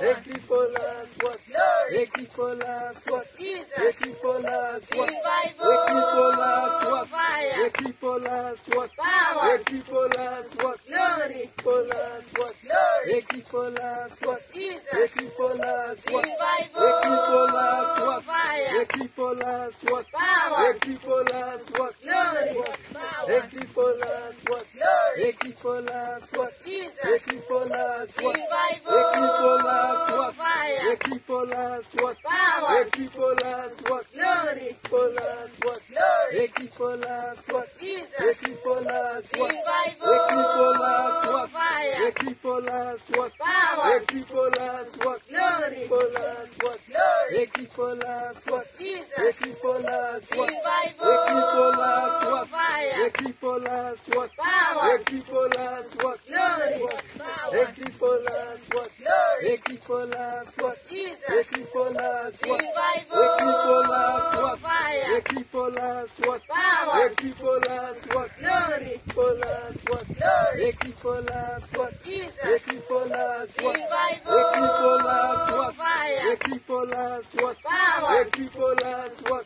Écrit pour la soit. Écrit pour la soit. Écrit pour la soit. Écrit pour la soit. Écrit pour la soit. Écrit pour la soit. Pour la soit. Écrit pour la soit. Écrit pour la soit. Écrit pour la soit. Écrit pour la soit. Écrit pour la soit. Écrit pour la soit. Écrit pour la soit. Écrit pour la soit. Écrit pour la soit. Écrit pour la soit. Écrit pour la soit. Pour la soit. Écrit pour la soit. Écrit pour la soit. Écrit pour la soit. Écrit pour la soit. Écrit pour la soit. Pour la soit. Écrit pour la soit. Écrit pour la soit. Écrit pour la soit. Écrit pour la soit. Écrit pour la soit. Écrit pour la soit. Écrit pour la soit. Écrit pour la soit. Écrit pour la soit. Écrit pour la soit. Écrit pour la soit. Pour la soit. Écrit pour la soit. Écrit pour la soit. Écrit pour la soit. Écrit pour la soit. Écrit pour la soit.